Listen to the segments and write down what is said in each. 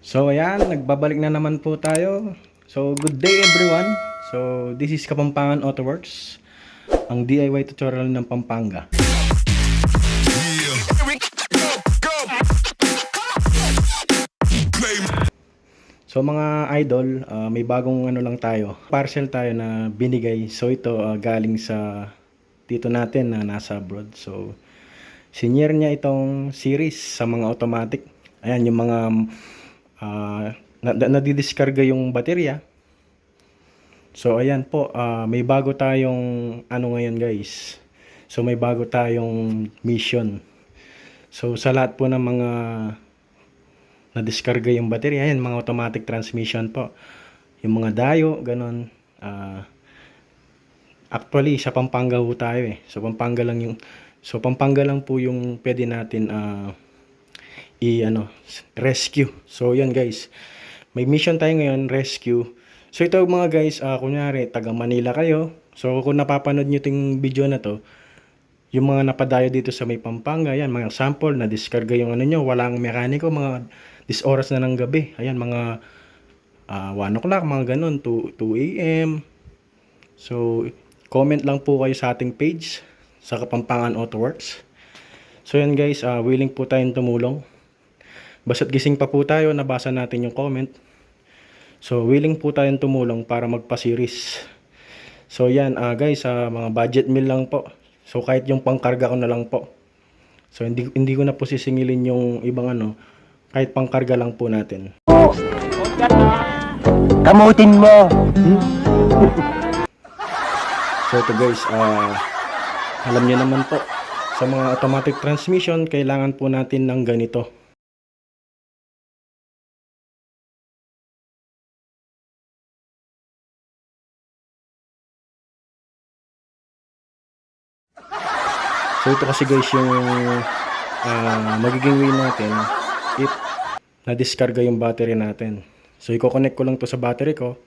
So ayan, nagbabalik na naman po tayo. So good day everyone. So this is Kapampangan Auto Works, ang DIY tutorial ng Pampanga. So mga idol, may bagong ano lang tayo. Parcel tayo na binigay. So ito galing sa tito natin na nasa abroad. So senior niya itong series sa mga automatic. Ayan yung mga nadidiskarga yung baterya. So ayan po, may bago tayong ano ngayon guys. So may bago tayong mission. So sa lahat po ng mga nadiskarga yung baterya, ayan mga automatic transmission po. Yung mga dayo, ganon. Actually sa Pampanga po tayo eh. So Pampanga lang po yung pwede natin rescue. So yan guys. May mission tayo ngayon, rescue. So ito mga guys, kunyari taga Manila kayo. So kung napapanood nyo itong video na to, yung mga napadayo dito sa may Pampanga, yan mga sample na diskarga yung ano nyo, walang mekaniko, mga this oras na ng gabi. Ayan mga 1 o'clock, mga ganun, 2 AM. So comment lang po kayo sa ating page sa Kapampangan Auto Works. So yan guys, willing po tayong tumulong. Basta't gising pa po tayo, nabasa natin yung comment. So willing po tayong tumulong para magpa-series. So yan guys, mga budget meal lang po. So kahit yung pangkarga ko na lang po. So hindi ko na po sisingilin yung ibang ano, kahit pangkarga lang po natin. Kamutin mo. So ito guys, alam niyo naman po, sa mga automatic transmission, kailangan po natin ng ganito. So ito kasi guys yung magiging way natin if na-discarga yung battery natin. So i-connect ko lang to sa battery ko.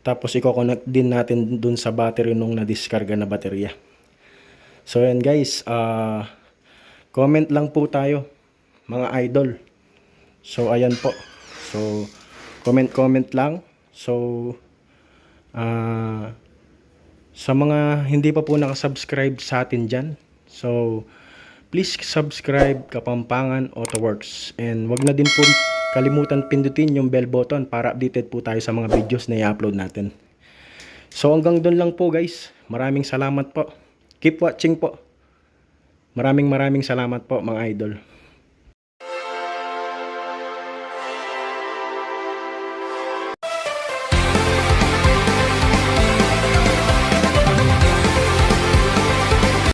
Tapos i-connect din natin dun sa battery nung na-discarga na baterya. So yan guys, comment lang po tayo mga idol. So ayan po. So comment lang. So sa mga hindi pa po nakasubscribe sa atin dyan, so please subscribe Kapampangan Auto Works. And wag na din po kalimutan pindutin yung bell button para updated po tayo sa mga videos na i-upload natin. So hanggang doon lang po guys. Maraming salamat po. Keep watching po. Maraming salamat po mga idol.